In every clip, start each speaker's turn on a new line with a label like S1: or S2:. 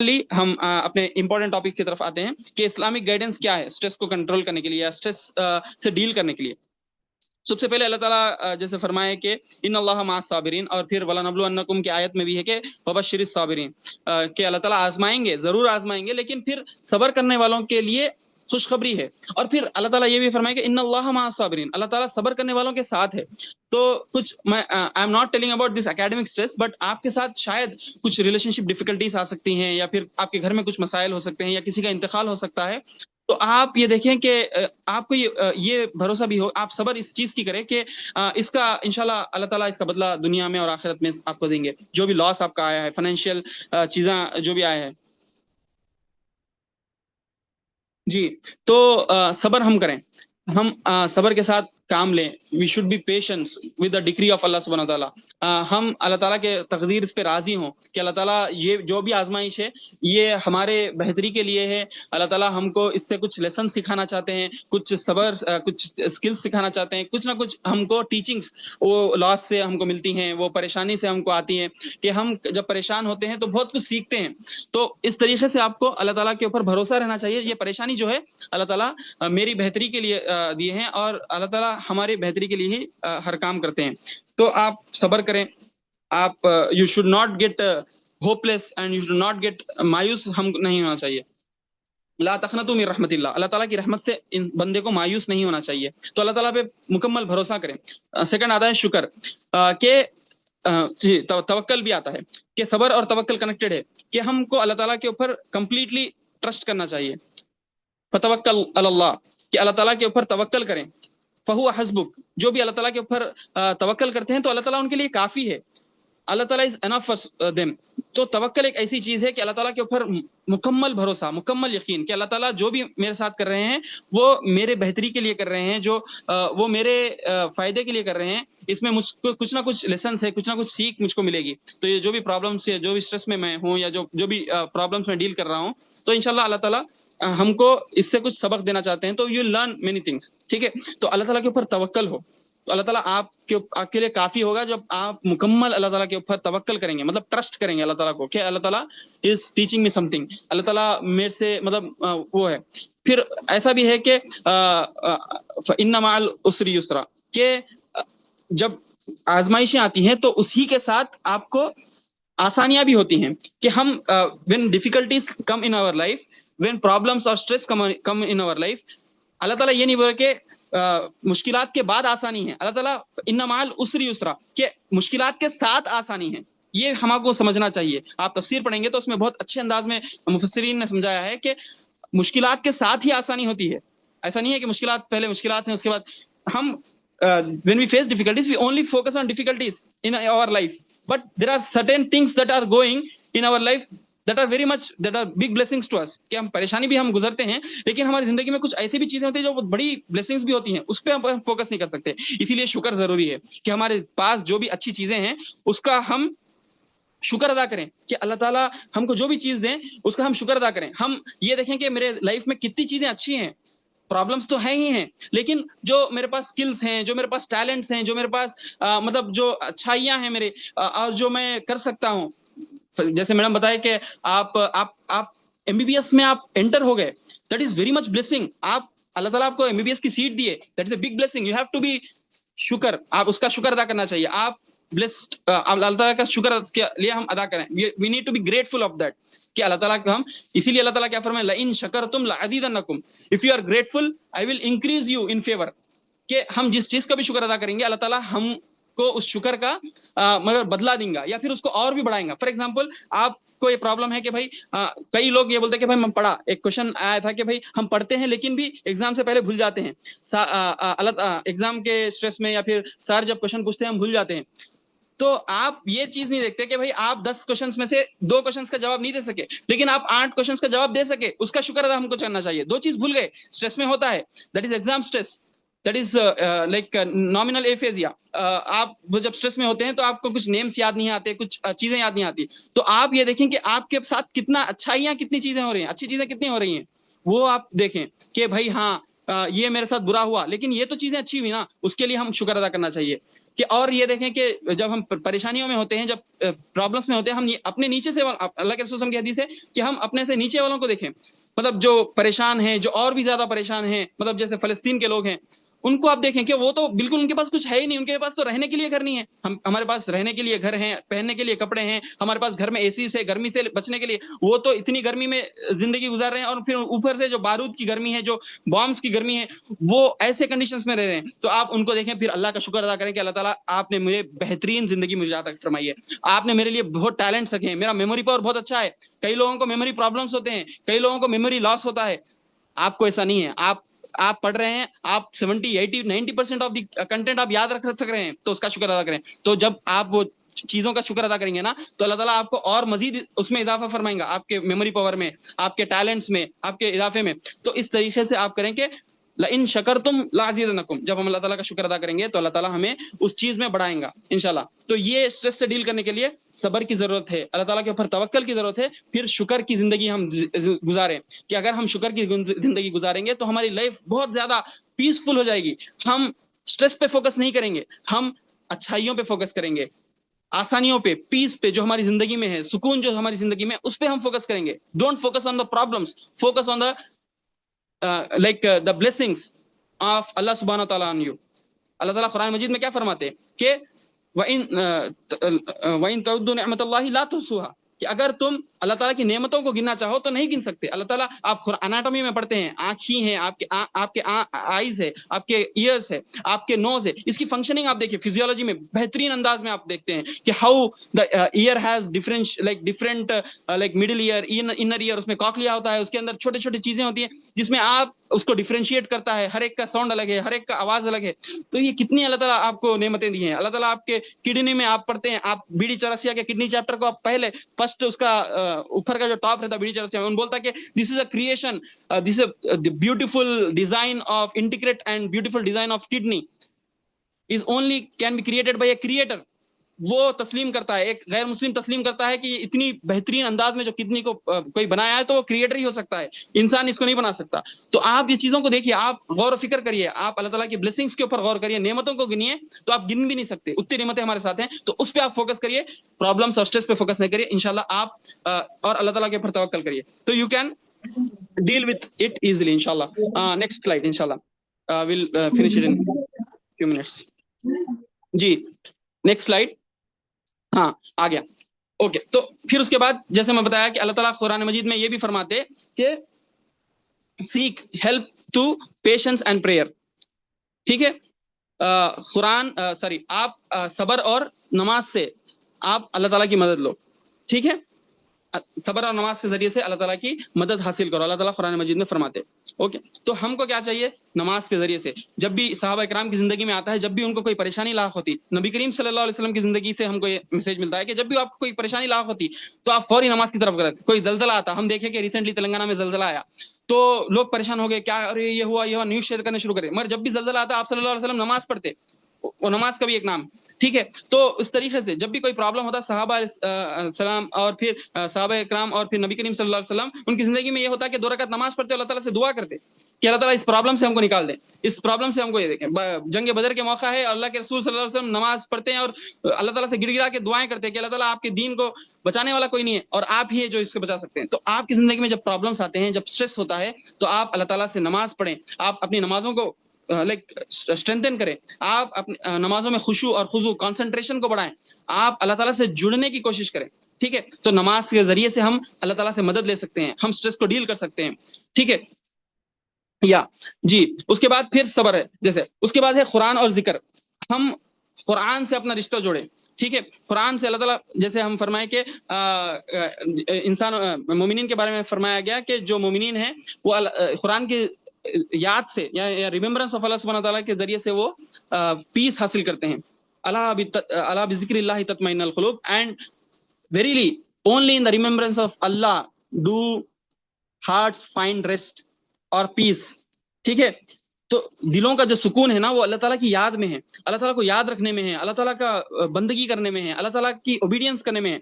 S1: ہم اپنے important topic کی طرف آتے ہیں کہ اسلامک گائیڈنس کیا ہے اسٹریس کو کنٹرول کرنے کے لیے یا اسٹریس سے ڈیل کرنے کے لیے. سب سے پہلے اللہ تعالیٰ جیسے فرمائے کہ ان اللہ مع الصابرین، اور پھر وَلَنَبْلُوَنَّكُمْ کی آیت میں بھی ہے کہ وَبَشِّرِ الصابرین، کہ اللہ تعالیٰ آزمائیں گے، ضرور آزمائیں گے، لیکن پھر صبر کرنے والوں کے لیے خوشخبری ہے. اور پھر اللہ تعالیٰ یہ بھی فرمائے کہ ان اللہ مع الصابرین، اللہ تعالیٰ صبر کرنے والوں کے ساتھ ہے. تو کچھ میں I am not telling about this academic stress, but آپ کے ساتھ شاید کچھ ریلیشن شپ ڈیفیکلٹیز آ سکتی ہیں، یا پھر آپ کے گھر میں کچھ مسائل ہو سکتے ہیں، یا کسی کا انتقال ہو سکتا ہے. تو آپ یہ دیکھیں کہ آپ کو یہ بھروسہ بھی ہو، آپ صبر اس چیز کی کریں کہ اس کا انشاءاللہ اللہ تعالیٰ اس کا بدلہ دنیا میں اور آخرت میں آپ کو دیں گے. جو بھی لاس آپ کا آیا ہے، فائنینشیل چیزاں جو بھی آیا ہے. جی تو صبر ہم کریں، ہم صبر کے ساتھ کام لیں. We should be patience with the degree of Allah سبحانہ تعالیٰ. ہم اللہ تعالیٰ کے تقدیر پہ راضی ہوں کہ اللہ تعالیٰ یہ جو بھی آزمائش ہے یہ ہمارے بہتری کے لیے ہے. اللہ تعالیٰ ہم کو اس سے کچھ لیسن سکھانا چاہتے ہیں، کچھ صبر، کچھ اسکلس سکھانا چاہتے ہیں، کچھ نہ کچھ ہم کو ٹیچنگس وہ لاس سے ہم کو ملتی ہیں، وہ پریشانی سے ہم کو آتی ہیں کہ ہم جب پریشان ہوتے ہیں تو بہت کچھ سیکھتے ہیں. تو اس طریقے سے آپ کو اللہ تعالیٰ کے اوپر بھروسہ رہنا چاہیے. یہ پریشانی جو ہے اللہ تعالیٰ میری بہتری کے لیے دیے ہیں، اور اللہ تعالیٰ ہماری بہتری کے لیے ہی ہر کام کرتے ہیں. تو آپ صبر کریں. آپ you should not get hopeless and you should not get مایوس ہم نہیں ہونا چاہیے. لا تقنطوا من رحمت اللہ، اللہ تعالیٰ کی رحمت سے ان بندے کو مایوس نہیں ہونا چاہیے. تو اللہ تعالیٰ پہ مکمل بھروسہ کریں. سیکنڈ آتا ہے شکر، کہ توکل بھی آتا ہے، کہ صبر اور توکل کنیکٹڈ ہے، کہ ہم کو اللہ تعالیٰ کے اوپر کمپلیٹلی ٹرسٹ کرنا چاہیے. فتوکل علی اللہ، کہ اللہ تعالیٰ کے اوپر توکل کریں. فہو حسبک، جو بھی اللہ تعالیٰ کے اوپر توکل کرتے ہیں تو اللہ تعالیٰ ان کے لیے کافی ہے. اللہ تعالیٰ از انف فار دیم. تو توکل ایک ایسی چیز ہے کہ اللہ تعالیٰ کے اوپر مکمل بھروسہ، مکمل یقین کہ اللہ تعالیٰ جو بھی میرے ساتھ کر رہے ہیں وہ میرے بہتری کے لیے کر رہے ہیں، جو وہ میرے فائدے کے لیے کر رہے ہیں. اس میں مجھ کو کچھ نہ کچھ لیسنس ہے، کچھ نہ کچھ سیکھ مجھ کو ملے گی. تو یہ جو بھی پرابلمس ہے، جو بھی اسٹریس میں ہوں، یا جو بھی پرابلمس میں ڈیل کر رہا ہوں، تو انشاءاللہ اللہ تعالیٰ ہم کو اس سے کچھ سبق دینا چاہتے ہیں. تو یو لرن مینی تھنگس. ٹھیک ہے، تو اللہ تعالیٰ کے اوپر توکل ہو تو اللہ تعالیٰ آپ کے لیے کافی ہوگا. جب آپ مکمل اللہ تعالیٰ کے اوپر توکل کریں گے، مطلب ٹرسٹ کریں گے اللہ تعالیٰ کو کہ اللہ تعالیٰ is teaching me some thing, اللہ تعالیٰ میرے سے مطلب وہ ہے. پھر ایسا بھی ہے کہ فإن مع العسر یسرا، کہ جب آزمائشیں آتی ہیں تو اسی کے ساتھ آپ کو آسانیاں بھی ہوتی ہیں. کہ ہم when difficulties come in our life, when problems or stress come in our life، اللہ تعالیٰ یہ نہیں بول کہ مشکلات کے بعد آسانی ہے. اللہ تعالیٰ ان مع العسر یسرا، کہ مشکلات کے ساتھ آسانی ہے. یہ ہم کو سمجھنا چاہیے. آپ تفسیر پڑھیں گے تو اس میں بہت اچھے انداز میں مفسرین نے سمجھایا ہے کہ مشکلات کے ساتھ ہی آسانی ہوتی ہے. ایسا نہیں ہے کہ مشکلات پہلے مشکلات ہیں اس کے بعد ہم when we face difficulties we only focus on difficulties in our life, but there are certain things that are going in our life that are big blessings to us. کہ ہم پریشانی بھی ہم گزرتے ہیں، لیکن ہماری زندگی میں کچھ ایسی بھی چیزیں ہوتی ہیں جو بڑی بلیسنگز بھی ہوتی ہیں، اس پہ ہم فوکس نہیں کر سکتے. اسی لیے شکر ضروری ہے کہ ہمارے پاس جو بھی اچھی چیزیں ہیں اس کا ہم شکر ادا کریں. کہ اللہ تعالیٰ ہم کو جو بھی چیز دیں اس کا ہم شکر ادا کریں. ہم یہ دیکھیں کہ میرے لائف میں کتنی چیزیں اچھی ہیں، پرابلمس تو ہیں ہی ہیں، لیکن جو میرے پاس سکلز ہیں، جو میرے پاس ٹیلنٹس ہیں، جو میرے پاس مطلب جو اچھائیاں ہیں میرے، اور جو میں کر سکتا ہوں. جیسے میڈم بتائے کہ آپ MBBS میں آپ انٹر ہو گئے، that is very much blessing. آپ اللہ تعالیٰ آپ کو MBBS کی سیٹ دیے، that is a big blessing. You have to be شکر، آپ اس کا شکر ادا کرنا چاہیے. آپ blessed اللہ تعالیٰ کا شکر کے لیے ہم ادا کریں. we need to be grateful of that کہ اللہ تعالیٰ کا ہم، اسی لیے اللہ تعالیٰ کیا فرمائے لَإِن شَكَرْتُمْ لَأَزِيدَنَّكُمْ، if you are grateful I will increase you in favor. کہ ہم جس چیز کا بھی شکر ادا کریں گے اللہ تعالیٰ ہم کو اس شکر کا مگر بدلا دیں گا، یا پھر اس کو اور بھی بڑھائیں گا. فار ایگزامپل آپ کو یہ پرابلم ہے کہ بھائی کئی لوگ یہ بولتے ہیں کہ بھائی میں پڑھا، ایک کوشچن آیا تھا کہ بھائی ہم پڑھتے ہیں لیکن بھی ایگزام سے پہلے بھول جاتے ہیں. ایگزام کے اسٹریس میں یا پھر سر جب کوشچن پوچھتے ہیں ہم بھول جاتے ہیں. تو آپ یہ چیز نہیں دیکھتے کہ بھائی آپ 10 کوشچنس میں سے 2 کوشچنس کا جواب نہیں دے سکے، لیکن آپ 8 کوشچنس کا جواب دے سکے، اس کا شکر ادا ہم کو کرنا چاہیے. 2 چیز بھول گئے، اسٹریس میں ہوتا ہے، that is exam stress, that is like nominal ایفیزیا. آپ جب اسٹریس میں ہوتے ہیں تو آپ کو کچھ نیمس یاد نہیں آتے، کچھ چیزیں یاد نہیں آتی. تو آپ یہ دیکھیں کہ آپ کے ساتھ کتنا اچھائیاں، کتنی چیزیں ہو رہی ہیں، اچھی چیزیں کتنی ہو رہی ہیں، وہ آپ دیکھیں کہ بھائی ہاں یہ میرے ساتھ برا ہوا لیکن یہ تو چیزیں اچھی ہوئی نا, اس کے لیے ہم شکر ادا کرنا چاہیے. کہ اور یہ دیکھیں کہ جب ہم پریشانیوں میں ہوتے ہیں, جب پرابلمس میں ہوتے ہیں, ہم اپنے نیچے سے, اللہ کے رسول کی حدیث ہے کہ ہم اپنے سے نیچے والوں کو دیکھیں, مطلب جو پریشان ہیں, جو اور بھی زیادہ پریشان ہیں, مطلب جیسے فلسطین کے لوگ ہیں, ان کو آپ دیکھیں کہ وہ تو بالکل ان کے پاس کچھ ہے ہی نہیں, ان کے پاس تو رہنے کے لیے گھر نہیں ہے. ہمارے پاس رہنے کے لیے گھر ہیں, پہننے کے لیے کپڑے ہیں, ہمارے پاس گھر میں اے سی سے گرمی سے بچنے کے لیے, وہ تو اتنی گرمی میں زندگی گزار رہے ہیں, اور پھر اوپر سے جو بارود کی گرمی ہے, جو بامس کی گرمی ہے, وہ ایسے کنڈیشنز میں رہ رہے ہیں. تو آپ ان کو دیکھیں, پھر اللہ کا شکر ادا کریں کہ اللہ تعالیٰ آپ نے مجھے بہترین زندگی مجھے عطا فرمائی ہے, آپ نے میرے لیے بہت ٹیلنٹس رکھے ہیں, میرا میموری پاور بہت اچھا ہے. کئی لوگوں کو میموری پرابلمس ہوتے ہیں, کئی لوگوں کو میموری لاس ہوتا ہے, آپ کو ایسا نہیں ہے. آپ پڑھ رہے ہیں, آپ 70-80-90% آف دی کنٹینٹ آپ یاد رکھ سک رہے ہیں, تو اس کا شکر ادا کریں. تو جب آپ وہ چیزوں کا شکر ادا کریں گے نا, تو اللہ تعالیٰ آپ کو اور مزید اس میں اضافہ فرمائیں گا, آپ کے میموری پاور میں, آپ کے ٹیلنٹس میں, آپ کے اضافے میں. تو اس طریقے سے آپ کریں کہ لئن شکرتم لازیدنکم, جب ہم اللہ تعالیٰ کا شکر ادا کریں گے تو اللہ تعالیٰ ہمیں اس چیز میں بڑھائیں گا انشاءاللہ. تو یہ اسٹریس سے ڈیل کرنے کے لیے صبر کی ضرورت ہے, اللہ تعالیٰ کے اوپر توکل کی ضرورت ہے, پھر شکر کی زندگی ہم گزاریں. کہ اگر ہم شکر کی زندگی گزاریں گے تو ہماری لائف بہت زیادہ پیسفل ہو جائے گی. ہم اسٹریس پہ فوکس نہیں کریں گے, ہم اچھائیوں پہ فوکس کریں گے, آسانیوں پہ, پیس پہ, جو ہماری زندگی میں ہے, سکون جو ہماری زندگی میں, اس پہ ہم فوکس کریں گے. Don't focus on the problems, focus on the like the blessings of Allah subhanahu wa ta'ala on you. اللہ تعالیٰ قرآن مجید میں کیا فرماتے ہیں کہ وَإِن تَعُدُّوا نِعْمَتَ اللَّهِ لَا تُحْصُوهَا, کہ اگر تم اللہ تعالیٰ کی نعمتوں کو گننا چاہو تو نہیں گن سکتے. اللہ تعالیٰ, آپ اناٹومی میں پڑھتے ہیں, آنکھیں ہیں, آپ کے آئیز ہے, آپ کے ایئرس ہے, آپ کے نوز ہے, اس کی فنکشننگ آپ دیکھیں فزیولوجی میں بہترین انداز میں آپ دیکھتے ہیں کہ how the ear has different like middle ear, inner ear, اس میں کاکلیا ہوتا ہے, اس کے اندر چھوٹے چھوٹے چیزیں ہوتی ہیں جس میں آپ اس کو ڈفرینشیٹ کرتا ہے, ہر ایک کا ساؤنڈ الگ ہے, ہر ایک کا آواز الگ ہے. تو یہ کتنی اللہ تعالیٰ آپ کو نعمتیں دی ہیں. اللہ تعالیٰ آپ کے کڈنی میں, آپ پڑھتے ہیں, آپ بی ڈی چورسیا کے کڈنی چیپٹر کو آپ پہلے فرسٹ اس کا اوپر کا جو ٹاپ رہتا ہے بی ڈی چورسیا میں, ان بولتا ہے کہ this is a creation, this is a beautiful design of integrate and beautiful design of kidney is only can be created by a creator. وہ تسلیم کرتا ہے, ایک غیر مسلم تسلیم کرتا ہے کہ یہ اتنی بہترین انداز میں جو کڈنی کو کوئی بنایا ہے تو وہ کریٹر ہی ہو سکتا ہے, انسان اس کو نہیں بنا سکتا. تو آپ یہ چیزوں کو دیکھیے, آپ غور و فکر کریے, آپ اللہ تعالیٰ کی بلیسنگز کے اوپر غور کریے, نعمتوں کو گنیے, تو آپ گن بھی نہیں سکتے, اتنی نعمتیں ہمارے ساتھ ہیں. تو اس پہ آپ فوکس کریے, پرابلمس اور اسٹریس پہ فوکس نہیں کریے, انشاءاللہ آپ اور اللہ تعالیٰ کے اوپر توکل کریے, تو you can deal with it easily انشاءاللہ. نیکسٹ سلائیڈ انشاءاللہ, we'll finish it in few minutes. جی نیکسٹ سلائیڈ. ہاں آ گیا, اوکے. تو پھر اس کے بعد جیسے میں بتایا کہ اللہ تعالیٰ قرآن مجید میں یہ بھی فرماتے کہ seek help to patience and prayer. ٹھیک ہے, آپ صبر اور نماز سے آپ اللہ تعالیٰ کی مدد لو. ٹھیک ہے, صبر اور نماز کے ذریعے سے اللہ تعالیٰ کی مدد حاصل کرو, اللہ تعالیٰ قرآن مجید میں فرماتے. اوکے, تو ہم کو کیا چاہیے, نماز کے ذریعے سے جب بھی صحابہ کرام کی زندگی میں آتا ہے, جب بھی ان کو کوئی پریشانی لاحق ہوتی, نبی کریم صلی اللہ علیہ وسلم کی زندگی سے ہم کو یہ میسج ملتا ہے کہ جب بھی آپ کو کوئی پریشانی لاحق ہوتی تو آپ فوری نماز کی طرف کرتے. کوئی زلزلہ آتا, ہم دیکھیں کہ ریسنٹلی تلنگانہ میں زلزلہ آیا تو لوگ پریشان ہو گئے, کیا ارے یہ ہوا نیوز شیئر کرنے شروع کرے, مگر جب بھی زلزلہ آتا آپ صلی اللہ علیہ وسلم نماز پڑھتے, وہ نماز کا بھی ایک نام. ٹھیک ہے, تو اس طریقے سے جب بھی کوئی پرابلم ہوتا صحابہ السلام اور پھر صحابہ اکرام اور پھر نبی کریم صلی اللہ علیہ وسلم ان کی زندگی میں یہ ہوتا ہے کہ 2 رکعت نماز پڑھتے, اللہ تعالیٰ سے دعا کرتے کہ اللہ تعالیٰ اس پرابلم سے ہم کو نکال دے, اس پرابلم سے ہم کو یہ دیکھیں. جنگ بدر کے موقع ہے, اللہ کے رسول صلی اللہ علیہ وسلم نماز پڑھتے ہیں اور اللہ تعالیٰ سے گڑ گڑا کے دعائیں کرتے ہیں کہ اللہ تعالیٰ آپ کے دین کو بچانے والا کوئی نہیں ہے اور آپ ہی ہے جو اس کو بچا سکتے ہیں. تو آپ کی زندگی میں جب پرابلمس آتے ہیں, جب اسٹریس ہوتا ہے, تو آپ اللہ تعالیٰ سے نماز پڑھیں, آپ اپنی نمازوں کو لائک اسٹرینتھن کریں, آپ اپنی نمازوں میں خشوع اور خضوع کانسنٹریشن کو بڑھائیں, آپ اللہ تعالیٰ سے جڑنے کی کوشش کریں. ٹھیک ہے, تو نماز کے ذریعے سے ہم اللہ تعالیٰ سے مدد لے سکتے ہیں, ہم اسٹریس کو ڈیل کر سکتے ہیں. ٹھیک ہے, یا جی اس کے بعد پھر صبر ہے, جیسے اس کے بعد ہے قرآن اور ذکر. ہم قرآن سے اپنا رشتہ جوڑیں. ٹھیک ہے, قرآن سے اللہ تعالیٰ جیسے ہم فرمائے کہ انسان مومنین کے بارے میں فرمایا گیا کہ جو مومنین ہیں وہ قرآن کی یاد سے یا ریممبرنس آف اللہ سبحانہ تعالیٰ کے ذریعے سے وہ پیس حاصل کرتے ہیں. اللہ بذکر اللہ تطمئن القلوب, and verily only in the remembrance of Allah do hearts find rest اور پیس. ٹھیک ہے, تو دلوں کا جو سکون ہے نا وہ اللہ تعالیٰ کی یاد میں ہے, اللہ تعالیٰ کو یاد رکھنے میں ہے, اللہ تعالیٰ کا بندگی کرنے میں ہے, اللہ تعالیٰ کی اوبیڈینس کرنے میں ہے.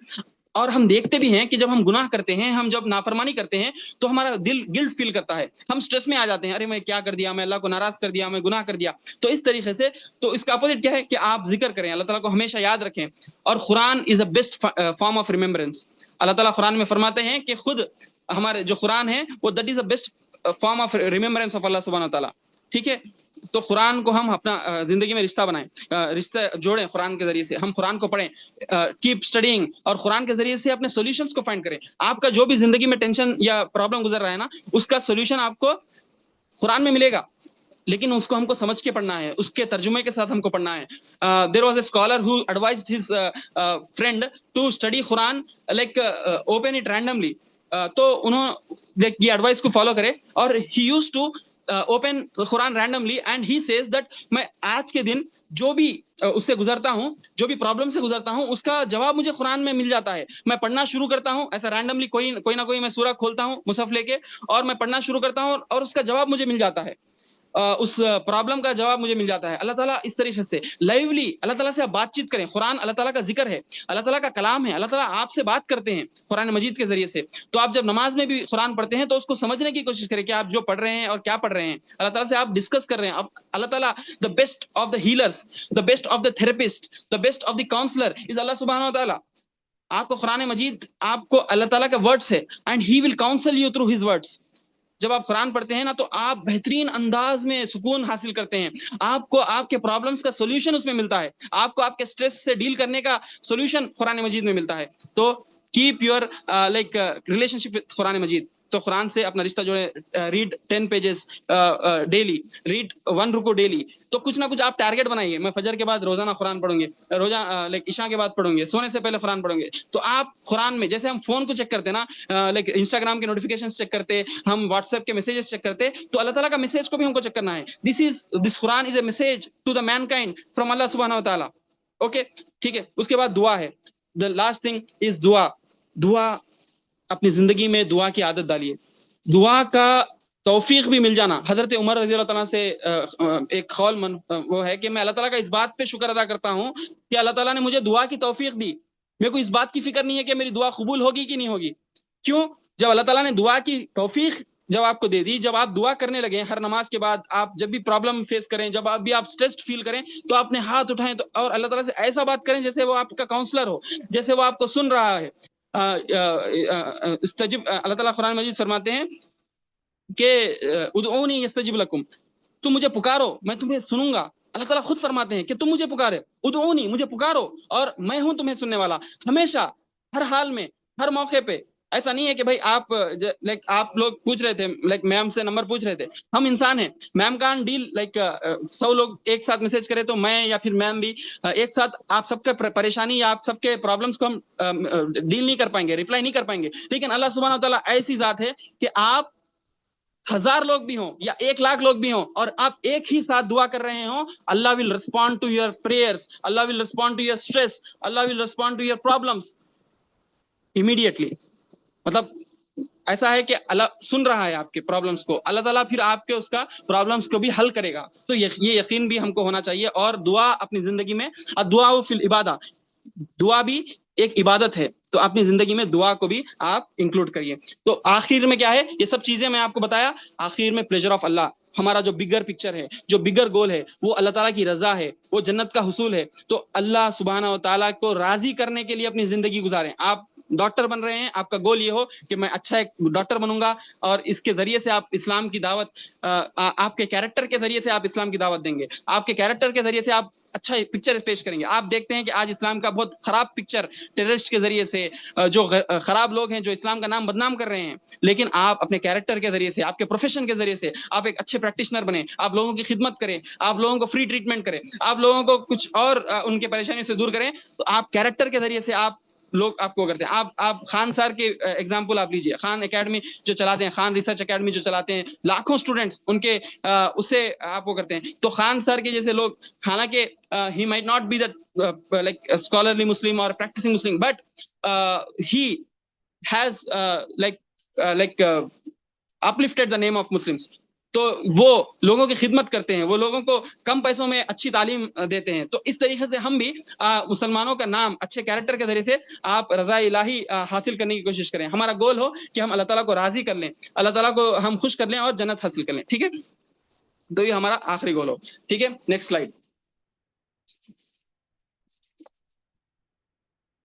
S1: اور ہم دیکھتے بھی ہیں کہ جب ہم گناہ کرتے ہیں, ہم جب نافرمانی کرتے ہیں تو ہمارا دل گلٹ فیل کرتا ہے, ہم سٹریس میں آ جاتے ہیں, ارے میں کیا کر دیا, میں اللہ کو ناراض کر دیا, میں گناہ کر دیا. تو اس طریقے سے تو اس کا اپوزٹ کیا ہے کہ آپ ذکر کریں, اللہ تعالیٰ کو ہمیشہ یاد رکھیں. اور Quran is a best form of remembrance. Allah تعالیٰ قرآن میں فرماتے ہیں کہ خود ہمارے جو قرآن ہے وہ that is a best form of remembrance of Allah سبحانہ و تعالیٰ. ٹھیک ہے, تو قرآن کو ہم اپنا زندگی میں رشتہ بنائیں, رشتہ جوڑیں قرآن کے ذریعے سے, ہم قرآن کو پڑھیں, کیپ اسٹڈیئنگ, اور قرآن کے ذریعے سے اپنے سولوشنس کو فائنڈ کریں. آپ کا جو بھی زندگی میں ٹینشن یا پرابلم گزر رہا ہے نا, اس کا سولوشن آپ کو قرآن میں ملے گا, لیکن اس کو ہم کو سمجھ کے پڑھنا ہے, اس کے ترجمے کے ساتھ ہم کو پڑھنا ہے. There was a scholar who advised his friend to study Quran like open it randomly. تو انہوں یہ ایڈوائس کو فالو کرے, اور he use to open Quran randomly, and he says that میں آج کے دن جو بھی اس سے گزرتا ہوں, جو بھی پرابلم سے گزرتا ہوں, اس کا جواب مجھے قرآن میں مل جاتا ہے. میں پڑھنا شروع کرتا ہوں ایسا رینڈملی, کوئی نہ کوئی میں سورہ کھولتا ہوں مصحف لے کے, اور میں پڑھنا شروع کرتا ہوں, اور اس کا جواب مجھے مل جاتا ہے, اس پرابلم کا جواب مجھے مل جاتا ہے. اللہ تعالیٰ اس طریقے سے لائیولی اللہ تعالیٰ سے آپ بات چیت کریں. قرآن اللہ تعالیٰ کا ذکر ہے, اللہ تعالیٰ کا کلام ہے, اللہ تعالیٰ آپ سے بات کرتے ہیں قرآن مجید کے ذریعے سے. تو آپ جب نماز میں بھی قرآن پڑھتے ہیں تو اس کو سمجھنے کی کوشش کریں کہ آپ جو پڑھ رہے ہیں اور کیا پڑھ رہے ہیں. اللہ تعالیٰ سے آپ ڈسکس کر رہے ہیں. اللہ تعالیٰ the best of the healers, the best of the therapist, the best of the counsellor is Allah سبحانہ و تعالیٰ. آپ کو قرآن مجید آپ کو اللہ تعالیٰ کا ورڈس ہے, and he will council you through his words. جب آپ قرآن پڑھتے ہیں نا تو آپ بہترین انداز میں سکون حاصل کرتے ہیں. آپ کو آپ کے پرابلمس کا سولوشن اس میں ملتا ہے, آپ کو آپ کے سٹریس سے ڈیل کرنے کا سولوشن قرآن مجید میں ملتا ہے. تو keep your like relationship with Quran مجید. تو قرآن سے اپنا رشتہ جوڑے, ریڈ 10 پیجز ڈیلی, ریڈ 1 رکو ڈیلی. تو کچھ نہ کچھ آپ ٹارگیٹ بنائیے, میں فجر کے بعد روزانہ قرآن پڑھوں گے, روزانہ لائک عشاء کے بعد پڑھوں گے, سونے سے پہلے قرآن پڑھوں گے. تو آپ قرآن میں جیسے ہم فون کو چیک کرتے نا, لائک انسٹاگرام کے نوٹیفیکیشن چیک کرتے, ہم واٹس ایپ کے میسیجز چیک کرتے, تو اللہ تعالیٰ کا میسیج کو بھی ہم کو چیک کرنا ہے. This Quran is a message to the mankind from Allah سبحانہ و تعالیٰ. اوکے, ٹھیک ہے. اس کے بعد دعا ہے. دا لاسٹ تھنگ از دعا. دعا اپنی زندگی میں دعا کی عادت ڈالیے. دعا کا توفیق بھی مل جانا. حضرت عمر رضی اللہ تعالیٰ سے ایک قول وہ ہے کہ میں اللہ تعالیٰ کا اس بات پہ شکر ادا کرتا ہوں کہ اللہ تعالیٰ نے مجھے دعا کی توفیق دی. میرے کو اس بات کی فکر نہیں ہے کہ میری دعا قبول ہوگی کہ نہیں ہوگی. کیوں؟ جب اللہ تعالیٰ نے دعا کی توفیق جب آپ کو دے دی, جب آپ دعا کرنے لگے ہر نماز کے بعد, آپ جب بھی پرابلم فیس کریں, جب آپ بھی آپ اسٹریسڈ فیل کریں, تو آپ نے ہاتھ اٹھائیں تو اور اللہ تعالیٰ سے ایسا بات کریں جیسے وہ آپ کا کاؤنسلر ہو, جیسے وہ آپ کو سن رہا ہے. استجب, اللہ تعالیٰ قرآن مجید فرماتے ہیں کہ ادعونی یستجب لکم, تم مجھے پکارو میں تمہیں سنوں گا. اللہ تعالیٰ خود فرماتے ہیں کہ تم مجھے پکارے, ادعونی, مجھے پکارو اور میں ہوں تمہیں سننے والا. ہمیشہ, ہر حال میں, ہر موقع پہ. ایسا نہیں ہے کہ بھائی آپ لائک آپ لوگ پوچھ رہے تھے, لائک میم سے نمبر پوچھ رہے تھے, ہم انسان ہیں, میم کان ڈیل لائک 100 لوگ ایک ساتھ میسج کرے تو میں یا پھر میم بھی ایک ساتھ آپ سب کے پریشانی یا آپ سب کے پرابلمس کو ہم ڈیل نہیں کر پائیں گے, ریپلائی نہیں کر پائیں گے. لیکن اللہ سبحانہ و تعالیٰ ایسی ذات ہے کہ آپ 1000 لوگ بھی ہوں یا 1,00,000 لوگ بھی ہوں اور آپ ایک ہی ساتھ دعا کر رہے ہوں, Allah will respond to your prayers, Allah will respond to your stress, Allah will respond to your problems immediately. مطلب ایسا ہے کہ اللہ سن رہا ہے آپ کے پرابلمس کو, اللہ تعالیٰ پھر آپ کے اس کا پرابلمس کو بھی حل کرے گا. تو یہ یقین بھی ہم کو ہونا چاہیے. اور دعا اپنی زندگی میں, دعا فی العبادہ, دعا بھی ایک عبادت ہے, تو اپنی زندگی میں دعا کو بھی آپ انکلوڈ کریے. تو آخر میں کیا ہے, یہ سب چیزیں میں آپ کو بتایا. آخر میں پلیجر آف اللہ, ہمارا جو بگر پکچر ہے, جو بگر گول ہے, وہ اللہ تعالیٰ کی رضا ہے, وہ جنت کا حصول ہے. تو اللہ سبحانہ و تعالیٰ کو راضی کرنے کے لیے اپنی زندگی گزاریں. آپ ڈاکٹر بن رہے ہیں, آپ کا گول یہ ہو کہ میں اچھا ایک ڈاکٹر بنوں گا, اور اس کے ذریعے سے آپ اسلام کی دعوت, آپ کے کیریکٹر کے ذریعے سے آپ اسلام کی دعوت دیں گے, آپ کے کیریکٹر کے ذریعے سے آپ اچھا پکچر پیش کریں گے. آپ دیکھتے ہیں کہ آج اسلام کا بہت خراب پکچر ٹیررسٹ کے ذریعے سے, جو خراب لوگ ہیں جو اسلام کا نام بدنام کر رہے ہیں. لیکن آپ اپنے کیریکٹر کے ذریعے سے, آپ کے پروفیشن کے ذریعے سے آپ ایک اچھے پریکٹیشنر بنیں, آپ لوگوں کی خدمت کریں, آپ لوگوں کو فری ٹریٹمنٹ کریں, آپ لوگوں کو کچھ اور ان کی پریشانیوں سے دور کریں. تو آپ کیریکٹر کے ذریعے سے آپ لوگ آپ کو کرتے ہیں. آپ خان سر کے ایگزامپل آپ لیجیے, خان اکیڈمی جو چلاتے ہیں, خان ریسرچ اکیڈمی جو چلاتے ہیں, لاکھوں اسٹوڈنٹس ان کے اس سے آپ وہ کرتے ہیں. تو خان سر کے جیسے لوگ, حالانکہ he might not be that like a scholarly Muslim or a practicing Muslim, but he has uplifted the name of Muslims. تو وہ لوگوں کی خدمت کرتے ہیں, وہ لوگوں کو کم پیسوں میں اچھی تعلیم دیتے ہیں. تو اس طریقے سے ہم بھی مسلمانوں کا نام اچھے کیریکٹر کے ذریعے سے آپ رضا الہی حاصل کرنے کی کوشش کریں. ہمارا گول ہو کہ ہم اللہ تعالیٰ کو راضی کر لیں, اللہ تعالیٰ کو ہم خوش کر لیں اور جنت حاصل کر لیں. ٹھیک ہے, تو یہ ہمارا آخری گول ہو. ٹھیک ہے, نیکسٹ سلائیڈ.